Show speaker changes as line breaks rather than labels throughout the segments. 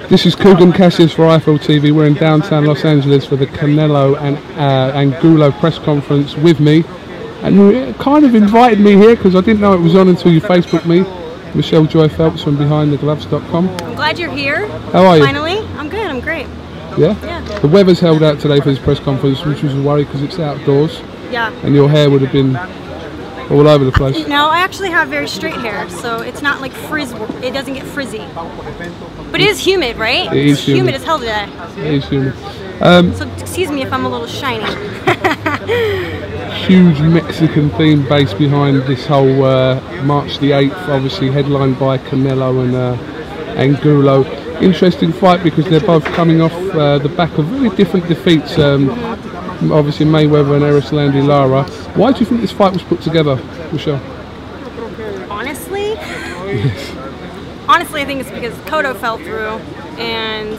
This is Kugan Cassius for IFL TV. We're in downtown Los Angeles for the Canelo and Angulo press conference with me. And you kind of invited me here because I didn't know it was on until you Facebooked me. Michelle Joy Phelps from BehindTheGloves.com.
I'm glad you're here.
How are you?
Finally. I'm good, I'm great.
Yeah?
Yeah.
The weather's held out today for this press conference, which was a worry because it's outdoors.
Yeah.
And your hair would have been all over the place.
No, I actually have very straight hair, so it's not like frizz. It doesn't get frizzy. But it is humid, right?
It is humid.
Humid as hell today.
It is humid.
So excuse me if I'm a little shiny.
Huge Mexican theme base behind this whole March the 8th, obviously headlined by Canelo and Angulo. Interesting fight because they're both coming off the back of very different defeats. Obviously Mayweather and Erislandy Lara. Why do you think this fight was put together, Michelle?
Honestly? Yes. Honestly, I think it's because Cotto fell through, and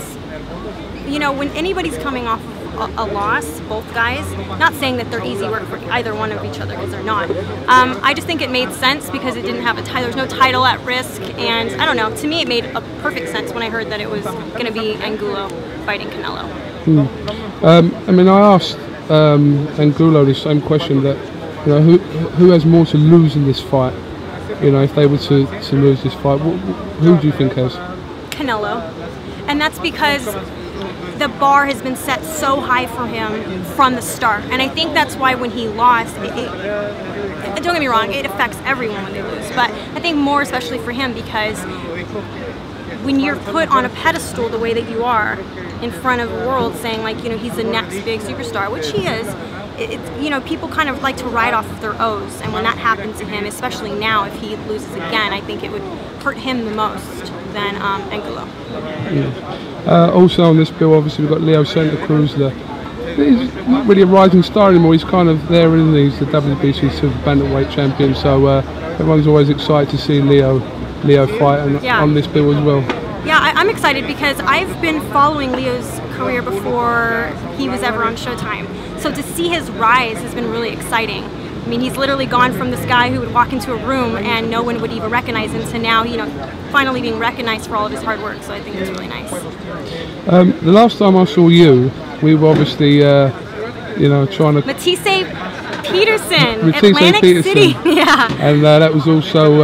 you know, when anybody's coming off of a loss, both guys, not saying that they're easy work for either one of each other because they're not. I just think it made sense because it didn't have a title. There's no title at risk, and I don't know. To me, it made a perfect sense when I heard that it was going to be Angulo fighting Canelo.
I mean, I asked Angulo the same question that, you know, who has more to lose in this fight? You know, if they were to lose this fight, who do you think has?
Canelo, and that's because the bar has been set so high for him from the start, and I think that's why when he lost, don't get me wrong, it affects everyone when they lose, but I think more especially for him because when you're put on a pedestal the way that you are in front of the world saying, like, you know, he's the next big superstar, which he is, you know, people kind of like to ride off of their O's, and when that happens to him, especially now if he loses again, I think it would hurt him the most than Angulo.
Yeah. Also on this bill, obviously we've got Leo Santa Cruz there. He's not really a rising star anymore, he's kind of there, isn't he? He's the WBC Super Bantamweight champion, so everyone's always excited to see Leo fight on this bill as well.
Yeah, I'm excited because I've been following Leo's career before he was ever on Showtime. So to see his rise has been really exciting. I mean, he's literally gone from this guy who would walk into a room and no one would even recognize him to now, you know, finally being recognized for all of his hard work. So I think it's really nice.
The last time I saw you, we were obviously, you know, trying to...
Matisse Peterson, Atlantic City. Yeah.
And that was also...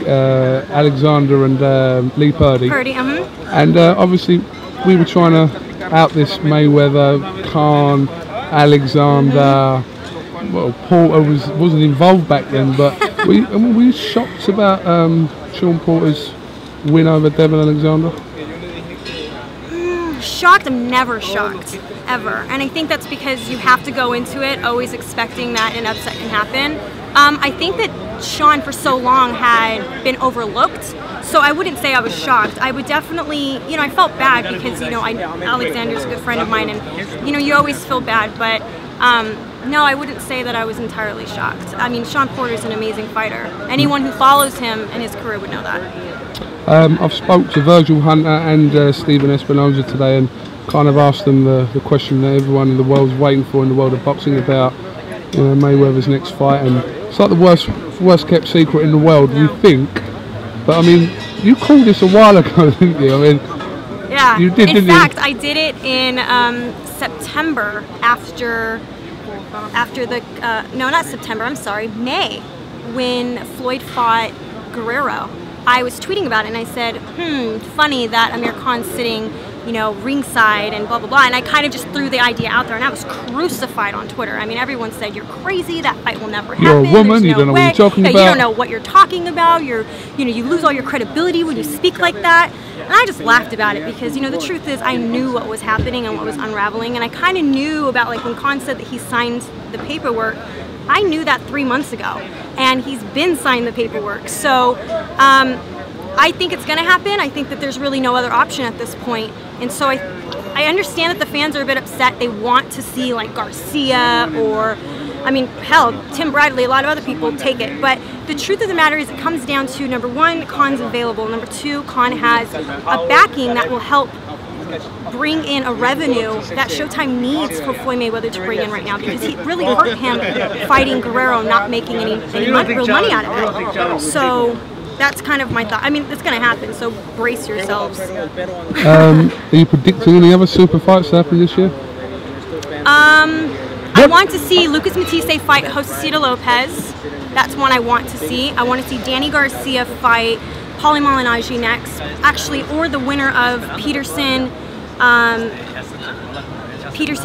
Alexander and Lee Purdy. And obviously we were trying to out this Mayweather, Khan, Alexander. Well, Porter wasn't involved back then, but were you shocked about Sean Porter's win over Devin Alexander?
Shocked? I'm never shocked, ever. And I think that's because you have to go into it always expecting that an upset can happen. I think that Sean for so long had been overlooked, so I wouldn't say I was shocked. I would definitely, you know, I felt bad because, you know, Alexander's a good friend of mine, and, you know, you always feel bad, but no, I wouldn't say that I was entirely shocked. I mean, Sean Porter's an amazing fighter. Anyone who follows him and his career would know that.
I've spoke to Virgil Hunter and Stephen Espinoza today and kind of asked them the question that everyone in the world's waiting for in the world of boxing about, you know, Mayweather's next fight, and it's like the worst kept secret in the world, we think. But I mean, you called this a while ago, didn't you? I mean,
yeah.
You did,
in fact, I did it in September after the no, not September. I'm sorry, May, when Floyd fought Guerrero. I was tweeting about it and I said, funny that Amir Khan's sitting, you know, ringside and blah, blah, blah. And I kind of just threw the idea out there and I was crucified on Twitter. I mean, everyone said, you're crazy, that fight will never happen.
You're a woman, you don't know what you're talking about.
You don't know what you're talking about. You know, you lose all your credibility when you speak like that. And I just laughed about it because, you know, the truth is I knew what was happening and what was unraveling. And I kind of knew about, like, when Khan said that he signed the paperwork, I knew that 3 months ago. And he's been signing the paperwork. So, I think it's going to happen. I think that there's really no other option at this point. And so I understand that the fans are a bit upset. They want to see like Garcia or, I mean, hell, Tim Bradley, a lot of other people take it. But the truth of the matter is it comes down to, number one, Khan's available. Number two, Khan has a backing that will help bring in a revenue that Showtime needs for Floyd Mayweather to bring in right now, because he really hurt him fighting Guerrero, not making any real money out of it. So that's kind of my thought. I mean, it's going to happen, so brace yourselves.
Are you predicting any other super fights to happen this year?
I want to see Lucas Matisse fight Josecito Lopez. That's one I want to see. I want to see Danny Garcia fight Paulie Malignaggi next, actually, or the winner of Peterson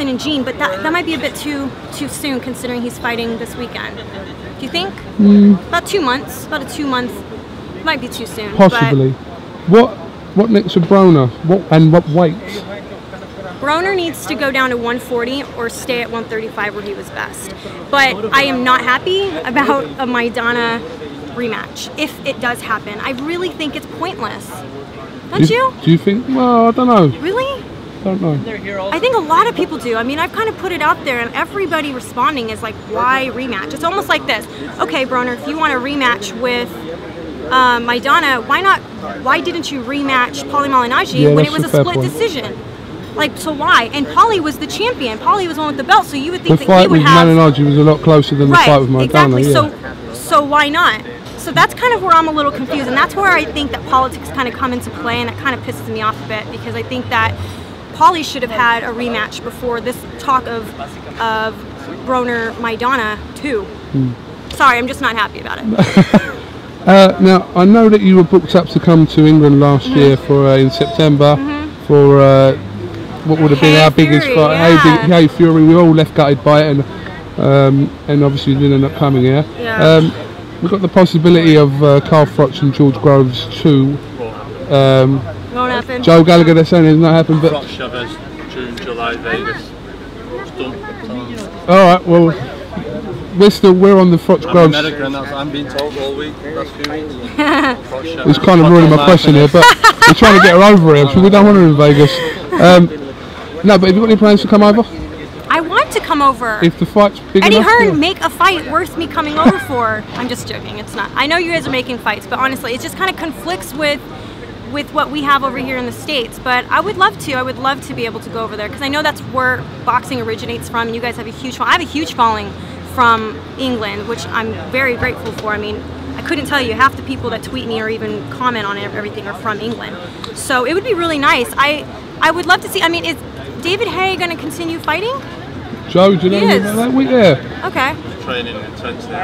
and Jean, but that might be a bit too soon considering he's fighting this weekend. Do you think? About 2 months, about a 2-month, might be too soon.
Possibly. What next for Broner? What weight?
Broner needs to go down to 140 or stay at 135 where he was best. But I am not happy about a Maidana rematch if it does happen. I really think it's pointless. Don't you?
Do you think? Well, I don't know.
Really?
Don't know.
I think a lot of people do. I mean, I've kind of put it out there and everybody responding is like, why rematch? It's almost like this. Okay, Broner, if you want a rematch with Maidana, why didn't you rematch Paulie Malignaggi when it was a split decision? Like, so why? And Paulie was the champion. Paulie was the one with the belt, so you would think that he would have...
The fight with Malignaggi was a lot closer than the fight with Maidana.
Exactly.
Yeah.
So why not? So that's kind of where I'm a little confused, and that's where I think that politics kind of come into play, and that kind of pisses me off a bit, because I think that Paulie should have had a rematch before this talk of Broner Maidana too. Sorry, I'm just not happy about it.
Now, I know that you were booked up to come to England last year for in September for what would have been our biggest fight, Hey Fury. We were all left gutted by it, and obviously you didn't end up coming here. Yeah. We've got the possibility of Carl Froch and George Groves too.
Won't happen.
Joe Gallagher, they're saying it's not happened, but
Froch Chavez, June, July, Vegas. It's done.
All right, well, we're on the Froch Groves.
I'm being told all week, last few weeks.
It's kind of ruining my question here, but we're trying to get her over here, so we don't want her in Vegas. No, but have you got any plans to come over?
I want to come over.
If the fight's big
Eddie
enough,
Hearn, make a fight worth me coming over for. I'm just joking, it's not. I know you guys are making fights, but honestly, it just kind of conflicts with what we have over here in the States. But I would love to. I would love to be able to go over there, because I know that's where boxing originates from, and you guys have a huge following. I have a huge following from England, which I'm very grateful for. I mean, I couldn't tell you, half the people that tweet me or even comment on everything are from England. So it would be really nice. I would love to see. I mean, is David Haye going to continue fighting?
Joe, do you know about that week there?
Okay.
Training intensely.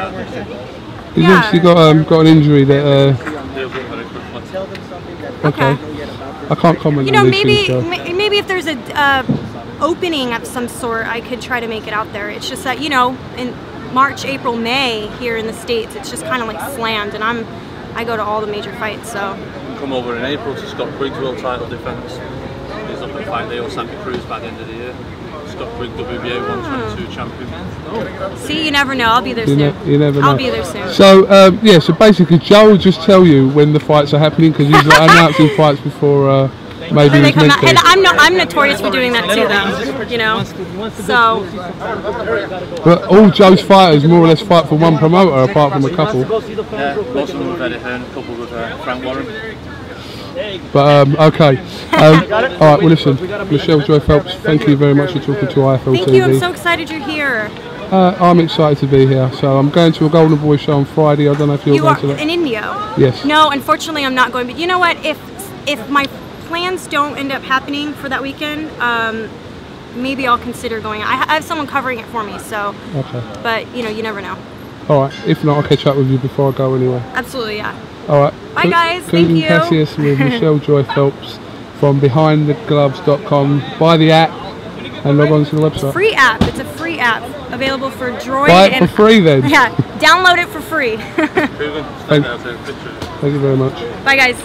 He's obviously got an injury that. Okay. I can't comment.
You know,
on these things,
maybe if there's a opening of some sort, I could try to make it out there. It's just that, you know, in March, April, May here in the States, it's just kind of like slammed, and I go to all the major fights. So.
Come over in April to Scott Quigg's world title defense. He's up at fight day or Santa Cruz by the end of the year. Scott Quigg, WBA 122 champion.
See, you never know. I'll be there soon.
You never know.
I'll be there soon.
So, yeah, so basically Joe will just tell you when the fights are happening, because he's like announcing fights before maybe he's meant to.
And I'm notorious for doing that too, though, you know. So.
But all Joe's fighters more or less fight for one promoter, apart from a couple.
Yeah, most of them with Eddie Hearn, a couple with Frank Warren.
But okay. Alright, well listen, Michelle Joy Phelps, thank you very much for talking to IFL TV.
Thank you, I'm so excited you're here.
I'm excited to be here. So I'm going to a Golden Boy show on Friday. I don't know if you're going to that.
In Indio?
Yes.
No, unfortunately I'm not going. But you know what? If my plans don't end up happening for that weekend, maybe I'll consider going. I have someone covering it for me, so. Okay. But you know, you never know.
Alright, if not, I'll catch up with you before I go anyway.
Absolutely, yeah.
Alright.
Bye guys, thank you.
Cassius with Michelle Joy Phelps from BehindTheGloves.com. Buy the app and log on to the website.
Free app. It's a free app available for Droid.
Buy it for free then.
Yeah, download it for free.
Thank you very much.
Bye guys.